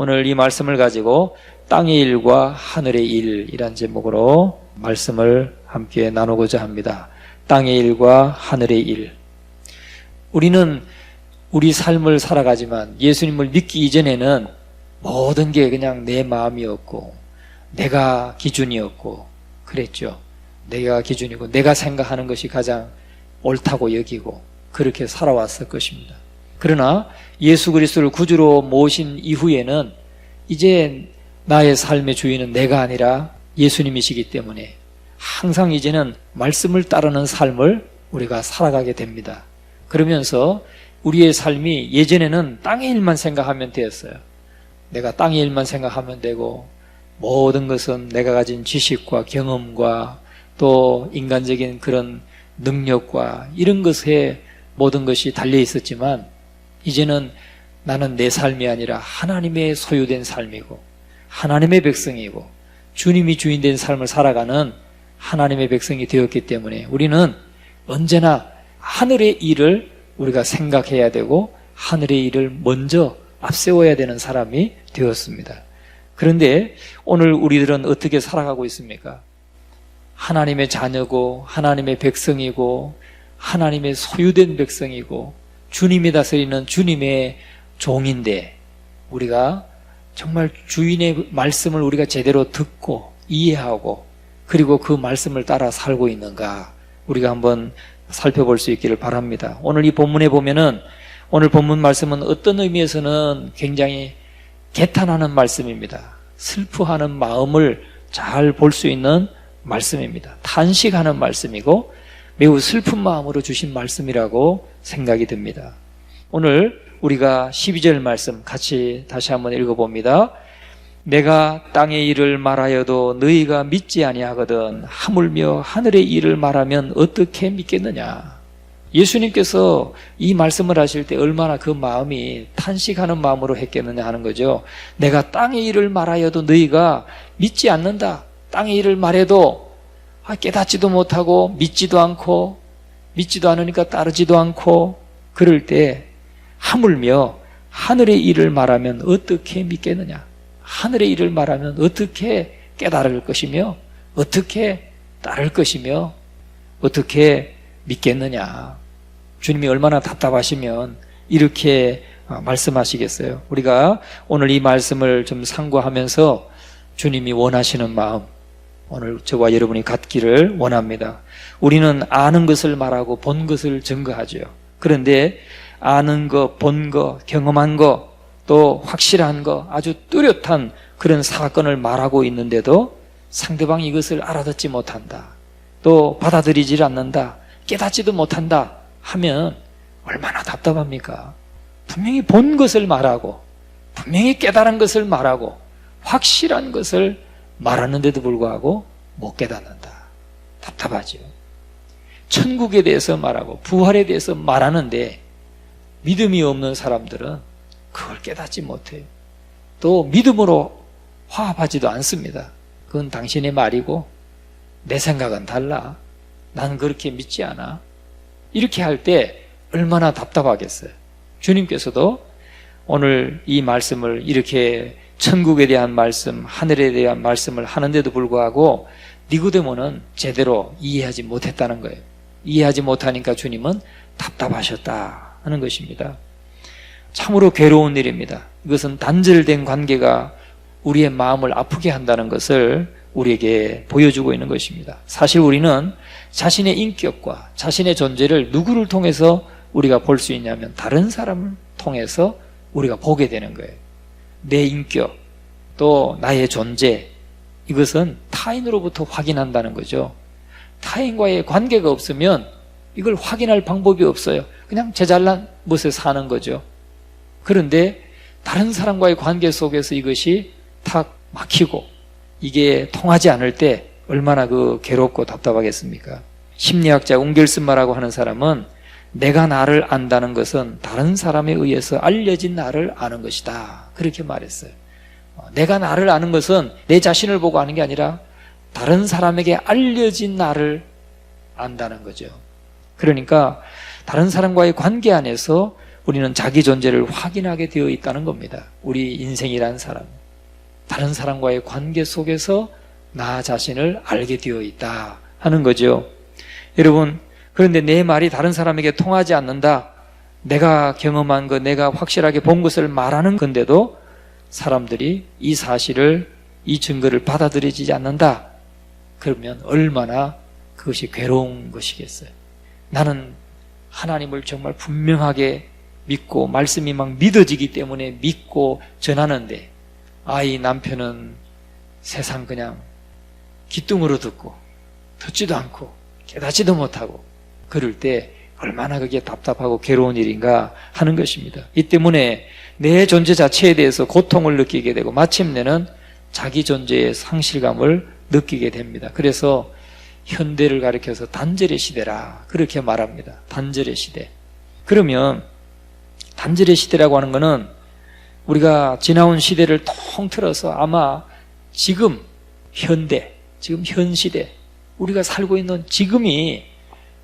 오늘 이 말씀을 가지고 땅의 일과 하늘의 일이란 제목으로 말씀을 함께 나누고자 합니다. 땅의 일과 하늘의 일. 우리는 우리 삶을 살아가지만 예수님을 믿기 이전에는 모든 게 그냥 내 마음이었고 내가 기준이었고 그랬죠. 내가 기준이고 내가 생각하는 것이 가장 옳다고 여기고 그렇게 살아왔을 것입니다. 그러나 예수 그리스도를 구주로 모신 이후에는 이제 나의 삶의 주인은 내가 아니라 예수님이시기 때문에 항상 이제는 말씀을 따르는 삶을 우리가 살아가게 됩니다. 그러면서 우리의 삶이 예전에는 땅의 일만 생각하면 되었어요. 내가 땅의 일만 생각하면 되고 모든 것은 내가 가진 지식과 경험과 또 인간적인 그런 능력과 이런 것에 모든 것이 달려 있었지만 이제는 나는 내 삶이 아니라 하나님의 소유된 삶이고 하나님의 백성이고 주님이 주인된 삶을 살아가는 하나님의 백성이 되었기 때문에 우리는 언제나 하늘의 일을 우리가 생각해야 되고 하늘의 일을 먼저 앞세워야 되는 사람이 되었습니다. 그런데 오늘 우리들은 어떻게 살아가고 있습니까? 하나님의 자녀고 하나님의 백성이고 하나님의 소유된 백성이고 주님이 다스리는 주님의 종인데 우리가 정말 주인의 말씀을 우리가 제대로 듣고 이해하고 그리고 그 말씀을 따라 살고 있는가 우리가 한번 살펴볼 수 있기를 바랍니다. 오늘 이 본문에 보면은 오늘 본문 말씀은 어떤 의미에서는 굉장히 개탄하는 말씀입니다. 슬퍼하는 마음을 잘 볼 수 있는 말씀입니다. 탄식하는 말씀이고 매우 슬픈 마음으로 주신 말씀이라고 생각이 듭니다. 오늘 우리가 12절 말씀 같이 다시 한번 읽어봅니다. 내가 땅의 일을 말하여도 너희가 믿지 아니하거든 하물며 하늘의 일을 말하면 어떻게 믿겠느냐. 예수님께서 이 말씀을 하실 때 얼마나 그 마음이 탄식하는 마음으로 했겠느냐 하는 거죠. 내가 땅의 일을 말하여도 너희가 믿지 않는다. 땅의 일을 말해도 깨닫지도 못하고 믿지도 않고 믿지도 않으니까 따르지도 않고 그럴 때 하물며 하늘의 일을 말하면 어떻게 믿겠느냐. 하늘의 일을 말하면 어떻게 깨달을 것이며 어떻게 따를 것이며 어떻게 믿겠느냐. 주님이 얼마나 답답하시면 이렇게 말씀하시겠어요. 우리가 오늘 이 말씀을 좀 상고하면서 주님이 원하시는 마음 오늘 저와 여러분이 갖기를 원합니다. 우리는 아는 것을 말하고 본 것을 증거하죠. 그런데 아는 거, 본 거, 경험한 거, 또 확실한 거, 아주 뚜렷한 그런 사건을 말하고 있는데도 상대방이 이것을 알아듣지 못한다. 또 받아들이질 않는다. 깨닫지도 못한다 하면 얼마나 답답합니까? 분명히 본 것을 말하고 분명히 깨달은 것을 말하고 확실한 것을 말하는데도 불구하고 못 깨닫는다. 답답하죠. 천국에 대해서 말하고 부활에 대해서 말하는데 믿음이 없는 사람들은 그걸 깨닫지 못해요. 또 믿음으로 화합하지도 않습니다. 그건 당신의 말이고 내 생각은 달라. 난 그렇게 믿지 않아. 이렇게 할 때 얼마나 답답하겠어요. 주님께서도 오늘 이 말씀을 이렇게 천국에 대한 말씀, 하늘에 대한 말씀을 하는데도 불구하고 니고데모는 제대로 이해하지 못했다는 거예요. 이해하지 못하니까 주님은 답답하셨다 하는 것입니다. 참으로 괴로운 일입니다. 이것은 단절된 관계가 우리의 마음을 아프게 한다는 것을 우리에게 보여주고 있는 것입니다. 사실 우리는 자신의 인격과 자신의 존재를 누구를 통해서 우리가 볼 수 있냐면 다른 사람을 통해서 우리가 보게 되는 거예요. 내 인격, 또 나의 존재, 이것은 타인으로부터 확인한다는 거죠. 타인과의 관계가 없으면 이걸 확인할 방법이 없어요. 그냥 제 잘난 멋에 사는 거죠. 그런데 다른 사람과의 관계 속에서 이것이 탁 막히고 이게 통하지 않을 때 얼마나 그 괴롭고 답답하겠습니까? 심리학자 웅겔슨마라고 하는 사람은 내가 나를 안다는 것은 다른 사람에 의해서 알려진 나를 아는 것이다. 그렇게 말했어요. 내가 나를 아는 것은 내 자신을 보고 아는 게 아니라 다른 사람에게 알려진 나를 안다는 거죠. 그러니까 다른 사람과의 관계 안에서 우리는 자기 존재를 확인하게 되어 있다는 겁니다. 우리 인생이란 사람, 다른 사람과의 관계 속에서 나 자신을 알게 되어 있다 하는 거죠. 여러분, 그런데 내 말이 다른 사람에게 통하지 않는다, 내가 경험한 것, 내가 확실하게 본 것을 말하는 건데도 사람들이 이 사실을, 이 증거를 받아들이지 않는다, 그러면 얼마나 그것이 괴로운 것이겠어요. 나는 하나님을 정말 분명하게 믿고 말씀이 막 믿어지기 때문에 믿고 전하는데 아이 남편은 세상 그냥 귀뚱으로 듣고 듣지도 않고 깨닫지도 못하고, 그럴 때 얼마나 그게 답답하고 괴로운 일인가 하는 것입니다. 이 때문에 내 존재 자체에 대해서 고통을 느끼게 되고 마침내는 자기 존재의 상실감을 느끼게 됩니다. 그래서 현대를 가리켜서 단절의 시대라 그렇게 말합니다. 단절의 시대. 그러면 단절의 시대라고 하는 것은 우리가 지나온 시대를 통틀어서 아마 지금 현대, 지금 현 시대, 우리가 살고 있는 지금이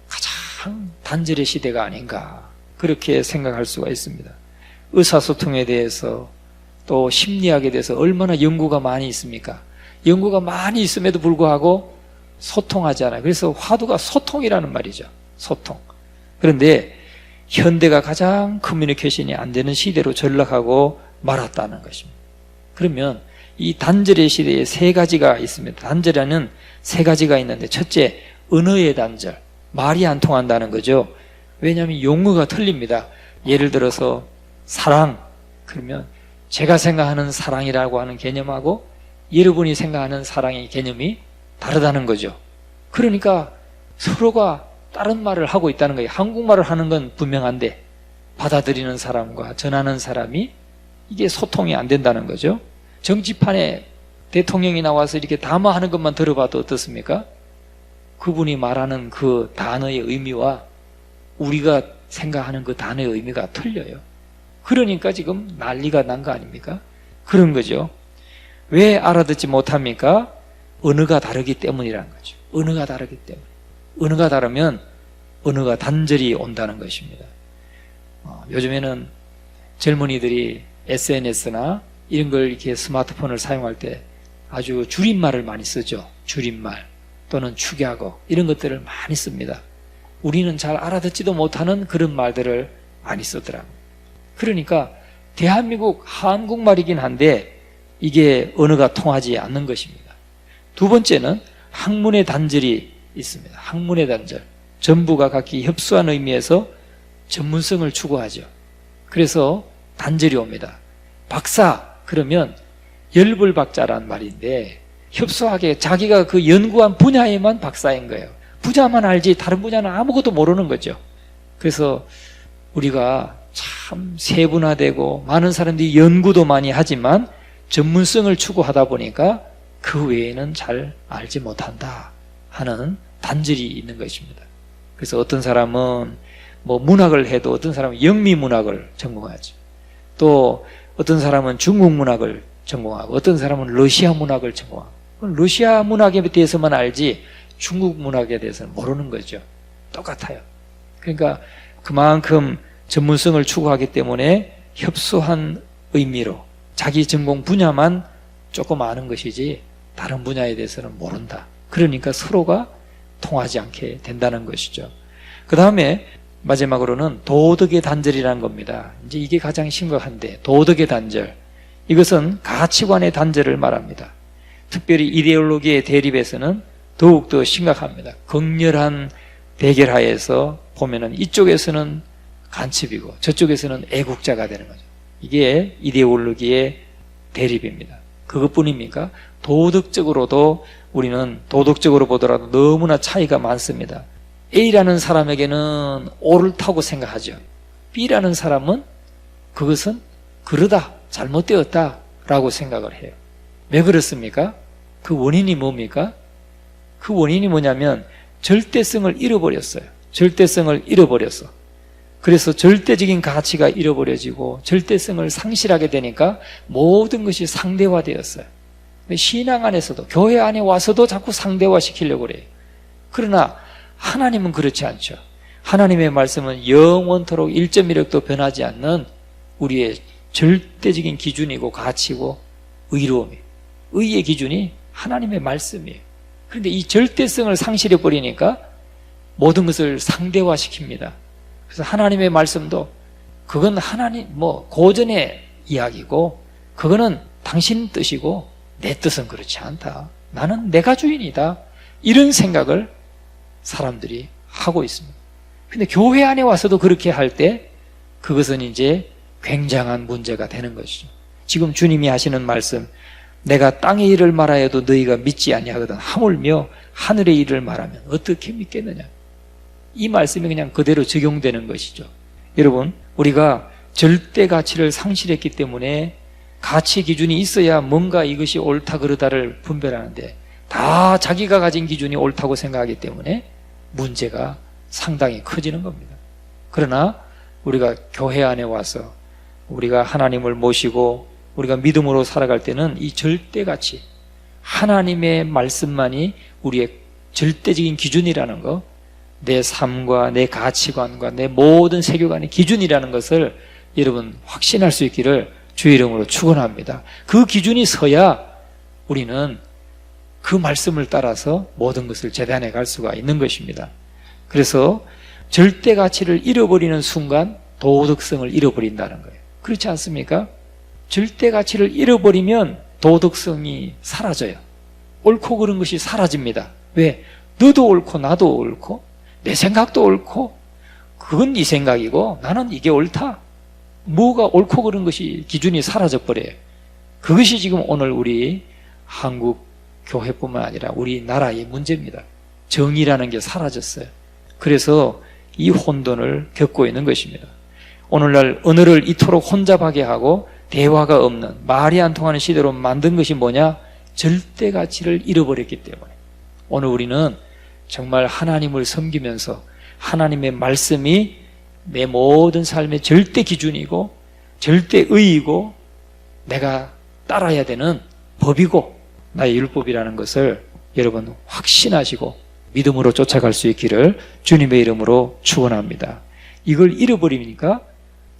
가장 단절의 시대가 아닌가 그렇게 생각할 수가 있습니다. 의사소통에 대해서 또 심리학에 대해서 얼마나 연구가 많이 있습니까? 연구가 많이 있음에도 불구하고 소통하지 않아요. 그래서 화두가 소통이라는 말이죠. 소통. 그런데 현대가 가장 커뮤니케이션이 안 되는 시대로 전락하고 말았다는 것입니다. 그러면 이 단절의 시대에 세 가지가 있습니다. 단절에는 세 가지가 있는데, 첫째, 언어의 단절. 말이 안 통한다는 거죠. 왜냐하면 용어가 틀립니다. 예를 들어서 사랑, 그러면 제가 생각하는 사랑이라고 하는 개념하고 여러분이 생각하는 사랑의 개념이 다르다는 거죠. 그러니까 서로가 다른 말을 하고 있다는 거예요. 한국말을 하는 건 분명한데 받아들이는 사람과 전하는 사람이 이게 소통이 안 된다는 거죠. 정치판에 대통령이 나와서 이렇게 담화하는 것만 들어봐도 어떻습니까? 그분이 말하는 그 단어의 의미와 우리가 생각하는 그 단어의 의미가 틀려요. 그러니까 지금 난리가 난 거 아닙니까? 그런 거죠. 왜 알아듣지 못합니까? 언어가 다르기 때문이라는 거죠. 언어가 다르기 때문에. 언어가 다르면 언어가 단절이 온다는 것입니다. 요즘에는 젊은이들이 SNS나 이런 걸 이렇게 스마트폰을 사용할 때 아주 줄임말을 많이 쓰죠. 줄임말 또는 축약어 이런 것들을 많이 씁니다. 우리는 잘 알아듣지도 못하는 그런 말들을 많이 쓰더라고요. 그러니까 대한민국 한국말이긴 한데 이게 언어가 통하지 않는 것입니다. 두 번째는 학문의 단절이 있습니다. 학문의 단절. 전부가 각기 협소한 의미에서 전문성을 추구하죠. 그래서 단절이 옵니다. 박사 그러면 열불박자란 말인데 협소하게 자기가 그 연구한 분야에만 박사인 거예요. 분야만 알지 다른 분야는 아무것도 모르는 거죠. 그래서 우리가 참 세분화되고 많은 사람들이 연구도 많이 하지만 전문성을 추구하다 보니까 그 외에는 잘 알지 못한다 하는 단절이 있는 것입니다. 그래서 어떤 사람은 뭐 문학을 해도 어떤 사람은 영미문학을 전공하죠. 또 어떤 사람은 중국 문학을 전공하고 어떤 사람은 러시아 문학을 전공하고, 러시아 문학에 대해서만 알지 중국 문학에 대해서는 모르는 거죠. 똑같아요. 그러니까 그만큼 전문성을 추구하기 때문에 협소한 의미로 자기 전공 분야만 조금 아는 것이지 다른 분야에 대해서는 모른다. 그러니까 서로가 통하지 않게 된다는 것이죠. 그 다음에 마지막으로는 도덕의 단절이라는 겁니다. 이제 이게 가장 심각한데, 도덕의 단절. 이것은 가치관의 단절을 말합니다. 특별히 이데올로기의 대립에서는 더욱더 심각합니다. 극렬한 대결하에서 보면은 이쪽에서는 간첩이고 저쪽에서는 애국자가 되는 거죠. 이게 이데올로기의 대립입니다. 그것뿐입니까? 도덕적으로도 우리는 도덕적으로 보더라도 너무나 차이가 많습니다. A라는 사람에게는 옳다고 생각하죠. B라는 사람은 그것은 그러다, 잘못되었다 라고 생각을 해요. 왜 그렇습니까? 그 원인이 뭡니까? 그 원인이 뭐냐면 절대성을 잃어버렸어요. 절대성을 잃어버렸어. 그래서 절대적인 가치가 잃어버려지고 절대성을 상실하게 되니까 모든 것이 상대화되었어요. 신앙 안에서도, 교회 안에 와서도 자꾸 상대화시키려고 그래요. 그러나 하나님은 그렇지 않죠. 하나님의 말씀은 영원토록 1.1획도 변하지 않는 우리의 절대적인 기준이고 가치고 의로움이에요. 의의 기준이 하나님의 말씀이에요. 그런데 이 절대성을 상실해 버리니까 모든 것을 상대화시킵니다. 그래서 하나님의 말씀도 그건 하나님 고전의 이야기고 그거는 당신 뜻이고 내 뜻은 그렇지 않다. 나는 내가 주인이다. 이런 생각을 사람들이 하고 있습니다. 근데 교회 안에 와서도 그렇게 할 때 그것은 이제 굉장한 문제가 되는 것이죠. 지금 주님이 하시는 말씀, 내가 땅의 일을 말하여도 너희가 믿지 아니하거든 하물며 하늘의 일을 말하면 어떻게 믿겠느냐. 이 말씀이 그냥 그대로 적용되는 것이죠. 여러분, 우리가 절대 가치를 상실했기 때문에 가치 기준이 있어야 뭔가 이것이 옳다 그르다를 분별하는데 다 자기가 가진 기준이 옳다고 생각하기 때문에 문제가 상당히 커지는 겁니다. 그러나 우리가 교회 안에 와서 우리가 하나님을 모시고 우리가 믿음으로 살아갈 때는 이 절대 가치, 하나님의 말씀만이 우리의 절대적인 기준이라는 거, 내 삶과 내 가치관과 내 모든 세계관의 기준이라는 것을 여러분 확신할 수 있기를 주의 이름으로 축원합니다. 그 기준이 서야 우리는 그 말씀을 따라서 모든 것을 재단해 갈 수가 있는 것입니다. 그래서 절대 가치를 잃어버리는 순간 도덕성을 잃어버린다는 거예요. 그렇지 않습니까? 절대 가치를 잃어버리면 도덕성이 사라져요. 옳고 그른 것이 사라집니다. 왜? 너도 옳고 나도 옳고 내 생각도 옳고 그건 네 생각이고 나는 이게 옳다. 뭐가 옳고 그른 것이 기준이 사라져버려요. 그것이 지금 오늘 우리 한국 교회뿐만 아니라 우리나라의 문제입니다. 정의라는 게 사라졌어요. 그래서 이 혼돈을 겪고 있는 것입니다. 오늘날 언어를 이토록 혼잡하게 하고 대화가 없는 말이 안 통하는 시대로 만든 것이 뭐냐? 절대 가치를 잃어버렸기 때문에 오늘 우리는 정말 하나님을 섬기면서 하나님의 말씀이 내 모든 삶의 절대 기준이고 절대 의이고 내가 따라야 되는 법이고 나의 율법이라는 것을 여러분 확신하시고 믿음으로 쫓아갈 수 있기를 주님의 이름으로 축원합니다. 이걸 잃어버리니까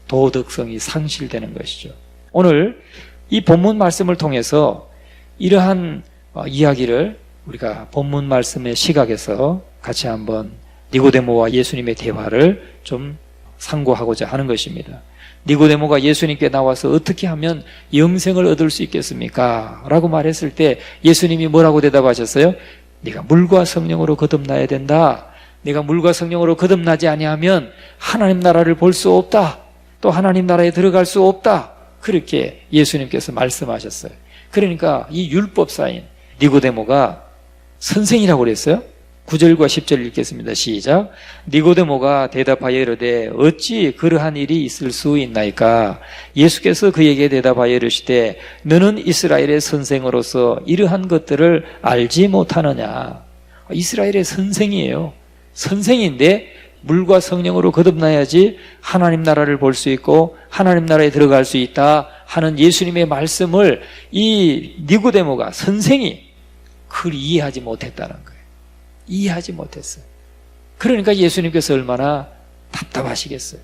도덕성이 상실되는 것이죠. 오늘 이 본문 말씀을 통해서 이러한 이야기를 우리가 본문 말씀의 시각에서 같이 한번 니고데모와 예수님의 대화를 좀 상고하고자 하는 것입니다. 니고데모가 예수님께 나와서 어떻게 하면 영생을 얻을 수 있겠습니까? 라고 말했을 때 예수님이 뭐라고 대답하셨어요? 네가 물과 성령으로 거듭나야 된다. 네가 물과 성령으로 거듭나지 아니하면 하나님 나라를 볼 수 없다. 또 하나님 나라에 들어갈 수 없다. 그렇게 예수님께서 말씀하셨어요. 그러니까 이 율법사인 니고데모가 선생이라고 그랬어요. 9절과 10절 읽겠습니다. 시작. 니고데모가 대답하여 이르되 어찌 그러한 일이 있을 수 있나이까? 예수께서 그에게 대답하여 이르시되 너는 이스라엘의 선생으로서 이러한 것들을 알지 못하느냐? 이스라엘의 선생이에요. 선생인데 물과 성령으로 거듭나야지 하나님 나라를 볼 수 있고 하나님 나라에 들어갈 수 있다 하는 예수님의 말씀을 이 니고데모가 선생이 그걸 이해하지 못했다는 거예요. 이해하지 못했어요. 그러니까 예수님께서 얼마나 답답하시겠어요.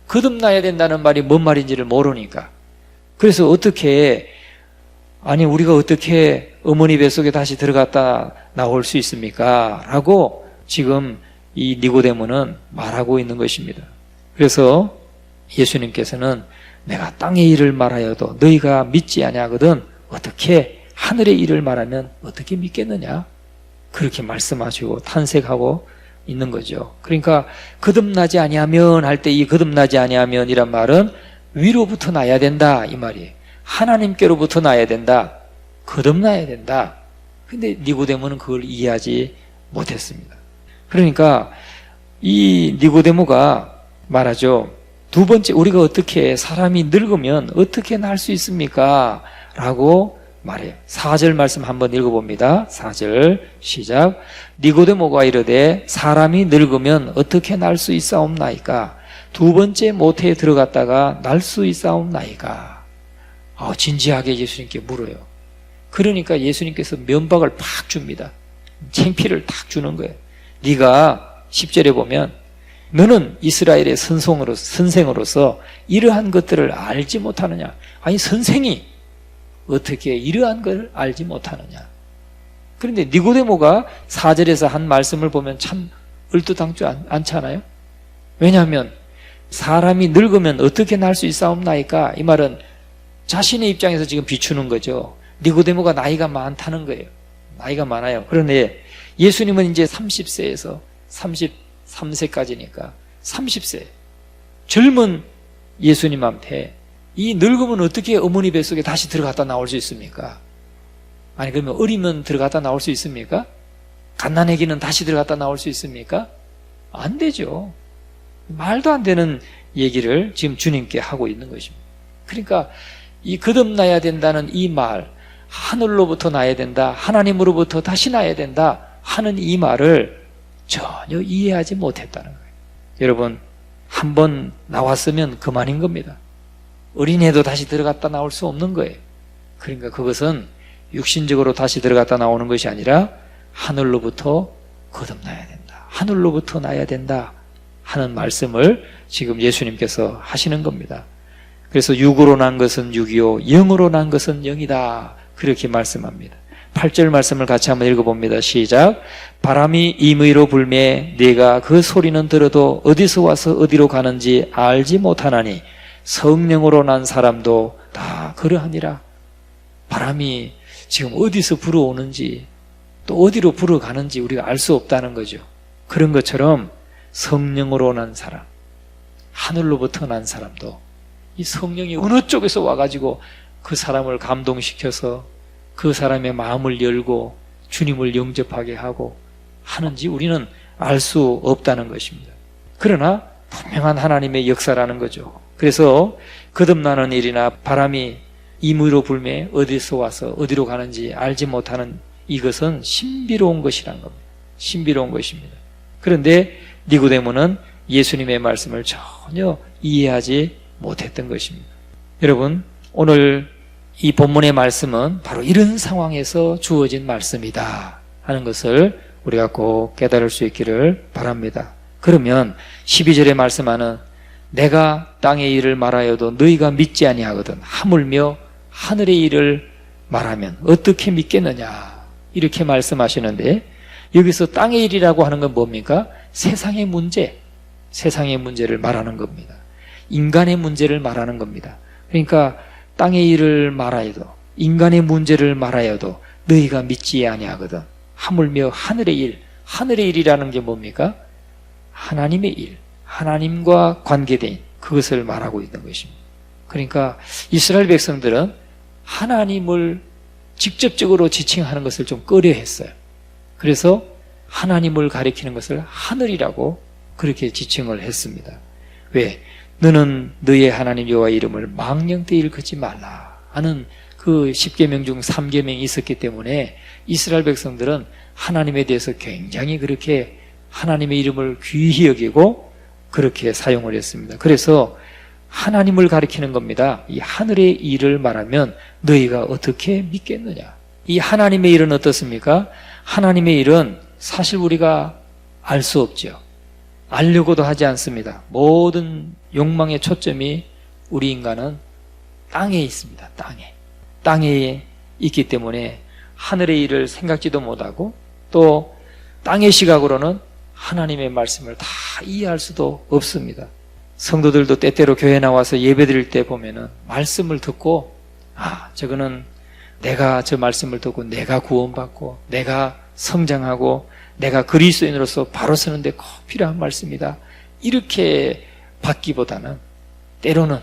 거듭나야 된다는 말이 뭔 말인지를 모르니까. 그래서 우리가 어떻게 어머니 뱃속에 다시 들어갔다 나올 수 있습니까? 라고 지금 이 니고데모는 말하고 있는 것입니다. 그래서 예수님께서는 내가 땅의 일을 말하여도 너희가 믿지 아니하거든 어떻게 하늘의 일을 말하면 어떻게 믿겠느냐? 그렇게 말씀하시고 탄색하고 있는 거죠. 그러니까 거듭나지 아니하면 할 때 이 거듭나지 아니하면이란 말은 위로부터 나야 된다 이 말이에요. 하나님께로부터 나야 된다. 거듭나야 된다. 근데 니고데모는 그걸 이해하지 못했습니다. 그러니까 이 니고데모가 말하죠. 두 번째, 우리가 어떻게 사람이 늙으면 어떻게 날 수 있습니까? 라고 말해요. 4절 말씀 한번 읽어봅니다. 4절 시작. 니고데모가 이르되 사람이 늙으면 어떻게 날 수 있사옵나이까? 두 번째 모태에 들어갔다가 날 수 있사옵나이까? 진지하게 예수님께 물어요. 그러니까 예수님께서 면박을 팍 줍니다. 창피를 탁 주는 거예요. 네가 10절에 보면 너는 이스라엘의 선생으로서 이러한 것들을 알지 못하느냐? 아니, 선생이 어떻게 이러한 걸 알지 못하느냐? 그런데 니고데모가 4절에서 한 말씀을 보면 참 얼토당치 않잖아요? 왜냐하면 사람이 늙으면 어떻게 날 수 있사옵나이까? 이 말은 자신의 입장에서 지금 비추는 거죠. 니고데모가 나이가 많다는 거예요. 나이가 많아요. 그런데 예수님은 이제 30세에서 33세까지니까 30세 젊은 예수님한테 이 늙으면 어떻게 어머니 뱃속에 다시 들어갔다 나올 수 있습니까? 아니, 그러면 어리면 들어갔다 나올 수 있습니까? 갓난아기는 다시 들어갔다 나올 수 있습니까? 안 되죠. 말도 안 되는 얘기를 지금 주님께 하고 있는 것입니다. 그러니까 이 거듭나야 된다는 이 말, 하늘로부터 나야 된다, 하나님으로부터 다시 나야 된다 하는 이 말을 전혀 이해하지 못했다는 거예요. 여러분, 한번 나왔으면 그만인 겁니다. 어린애도 다시 들어갔다 나올 수 없는 거예요. 그러니까 그것은 육신적으로 다시 들어갔다 나오는 것이 아니라 하늘로부터 거듭나야 된다, 하늘로부터 나야 된다 하는 말씀을 지금 예수님께서 하시는 겁니다. 그래서 육으로 난 것은 육이요 영으로 난 것은 영이다, 그렇게 말씀합니다. 8절 말씀을 같이 한번 읽어봅니다. 시작. 바람이 임의로 불매 네가 그 소리는 들어도 어디서 와서 어디로 가는지 알지 못하나니 성령으로 난 사람도 다 그러하니라. 바람이 지금 어디서 불어오는지 또 어디로 불어가는지 우리가 알 수 없다는 거죠. 그런 것처럼 성령으로 난 사람, 하늘로부터 난 사람도 이 성령이 어느 쪽에서 와가지고 그 사람을 감동시켜서 그 사람의 마음을 열고 주님을 영접하게 하고 하는지 우리는 알 수 없다는 것입니다. 그러나 분명한 하나님의 역사라는 거죠. 그래서 거듭나는 일이나 바람이 임의로 불매 어디서 와서 어디로 가는지 알지 못하는 이것은 신비로운 것이라는 겁니다. 신비로운 것입니다. 그런데 니고데모는 예수님의 말씀을 전혀 이해하지 못했던 것입니다. 여러분, 오늘 이 본문의 말씀은 바로 이런 상황에서 주어진 말씀이다 하는 것을 우리가 꼭 깨달을 수 있기를 바랍니다. 그러면 12절에 말씀하는 내가 땅의 일을 말하여도 너희가 믿지 아니하거든 하물며 하늘의 일을 말하면 어떻게 믿겠느냐, 이렇게 말씀하시는데, 여기서 땅의 일이라고 하는 건 뭡니까? 세상의 문제, 세상의 문제를 말하는 겁니다. 인간의 문제를 말하는 겁니다. 그러니까 땅의 일을 말하여도, 인간의 문제를 말하여도 너희가 믿지 아니하거든 하물며 하늘의 일, 하늘의 일이라는 게 뭡니까? 하나님의 일, 하나님과 관계된 그것을 말하고 있는 것입니다. 그러니까 이스라엘 백성들은 하나님을 직접적으로 지칭하는 것을 좀 꺼려했어요. 그래서 하나님을 가리키는 것을 하늘이라고 그렇게 지칭을 했습니다. 왜? 너는 너의 하나님 여호와 이름을 망령되이 일컫지 말라 하는 그 10계명 중 3계명이 있었기 때문에 이스라엘 백성들은 하나님에 대해서 굉장히 그렇게 하나님의 이름을 귀히 여기고 그렇게 사용을 했습니다. 그래서 하나님을 가리키는 겁니다. 이 하늘의 일을 말하면 너희가 어떻게 믿겠느냐. 이 하나님의 일은 어떻습니까? 하나님의 일은 사실 우리가 알 수 없죠. 알려고도 하지 않습니다. 모든 욕망의 초점이 우리 인간은 땅에 있습니다. 땅에 있기 때문에 하늘의 일을 생각지도 못하고 또 땅의 시각으로는 하나님의 말씀을 다 이해할 수도 없습니다. 성도들도 때때로 교회 나와서 예배 드릴 때 보면은 말씀을 듣고 저거는 내가 저 말씀을 듣고 내가 구원받고 내가 성장하고 내가 그리스도인으로서 바로 서는데 꼭 필요한 말씀이다, 이렇게 받기보다는 때로는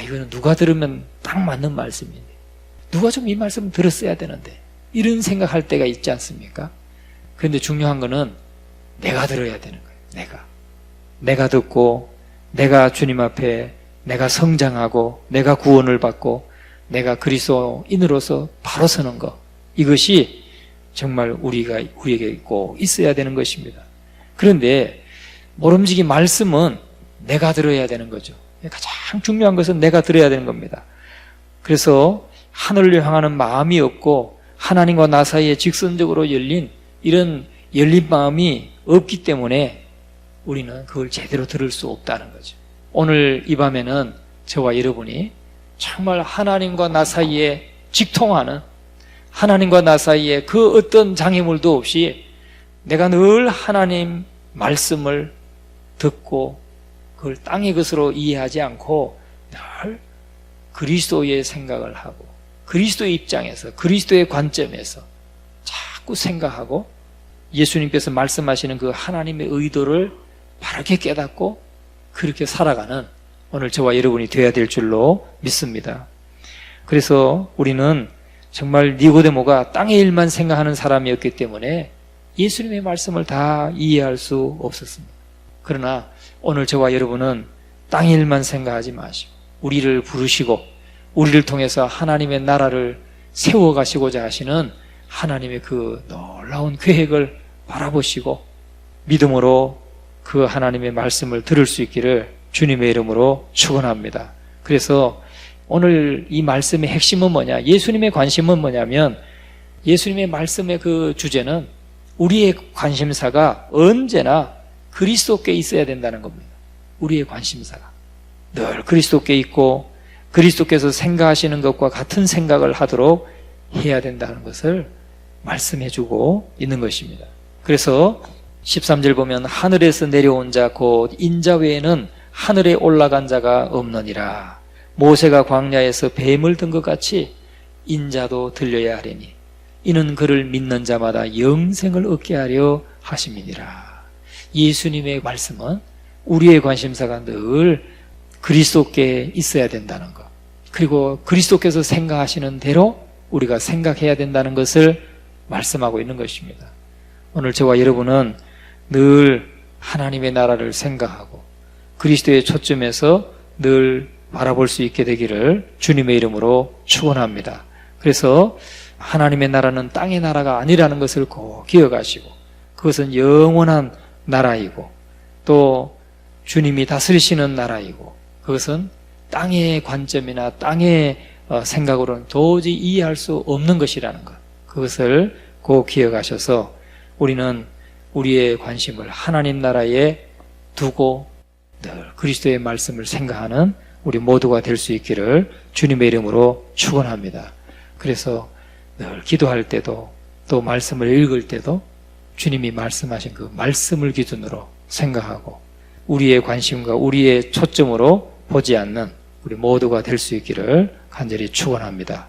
이거는 누가 들으면 딱 맞는 말씀인데 누가 좀 이 말씀 들었어야 되는데 이런 생각할 때가 있지 않습니까? 그런데 중요한 거는 내가 들어야 되는 거예요. 내가 듣고 내가 주님 앞에 내가 성장하고 내가 구원을 받고 내가 그리스도인으로서 바로 서는 것, 이것이 정말 우리에게 꼭 있어야 되는 것입니다. 그런데 모름지기 말씀은 내가 들어야 되는 거죠. 가장 중요한 것은 내가 들어야 되는 겁니다. 그래서 하늘을 향하는 마음이 없고 하나님과 나 사이에 직선적으로 열린 이런 열린 마음이 없기 때문에 우리는 그걸 제대로 들을 수 없다는 거죠. 오늘 이 밤에는 저와 여러분이 정말 하나님과 나 사이에 직통하는, 하나님과 나 사이에 그 어떤 장애물도 없이 내가 늘 하나님 말씀을 듣고 그걸 땅의 것으로 이해하지 않고 늘 그리스도의 생각을 하고 그리스도의 입장에서, 그리스도의 관점에서 자꾸 생각하고 예수님께서 말씀하시는 그 하나님의 의도를 바르게 깨닫고 그렇게 살아가는 오늘 저와 여러분이 되어야 될 줄로 믿습니다. 그래서 우리는 정말 니고데모가 땅의 일만 생각하는 사람이었기 때문에 예수님의 말씀을 다 이해할 수 없었습니다. 그러나 오늘 저와 여러분은 땅의 일만 생각하지 마시고 우리를 부르시고 우리를 통해서 하나님의 나라를 세워가시고자 하시는 하나님의 그 놀라운 계획을 바라보시고 믿음으로 그 하나님의 말씀을 들을 수 있기를 주님의 이름으로 축원합니다. 그래서 오늘 이 말씀의 핵심은 뭐냐? 예수님의 관심은 뭐냐면 예수님의 말씀의 그 주제는 우리의 관심사가 언제나 그리스도께 있어야 된다는 겁니다. 우리의 관심사가 늘 그리스도께 있고 그리스도께서 생각하시는 것과 같은 생각을 하도록 해야 된다는 것을 말씀해주고 있는 것입니다. 그래서 13절 보면 하늘에서 내려온 자 곧 인자 외에는 하늘에 올라간 자가 없느니라. 모세가 광야에서 뱀을 든 것 같이 인자도 들려야 하리니 이는 그를 믿는 자마다 영생을 얻게 하려 하심이니라. 예수님의 말씀은 우리의 관심사가 늘 그리스도께 있어야 된다는 것, 그리고 그리스도께서 생각하시는 대로 우리가 생각해야 된다는 것을 말씀하고 있는 것입니다. 오늘 저와 여러분은 늘 하나님의 나라를 생각하고 그리스도의 초점에서 늘 바라볼 수 있게 되기를 주님의 이름으로 축원합니다. 그래서 하나님의 나라는 땅의 나라가 아니라는 것을 꼭 기억하시고 그것은 영원한 나라이고 또 주님이 다스리시는 나라이고 그것은 땅의 관점이나 땅의 생각으로는 도저히 이해할 수 없는 것이라는 것, 그것을 꼭 기억하셔서 우리는 우리의 관심을 하나님 나라에 두고 늘 그리스도의 말씀을 생각하는 우리 모두가 될 수 있기를 주님의 이름으로 축원합니다. 그래서 늘 기도할 때도 또 말씀을 읽을 때도 주님이 말씀하신 그 말씀을 기준으로 생각하고 우리의 관심과 우리의 초점으로 보지 않는 우리 모두가 될 수 있기를 간절히 축원합니다.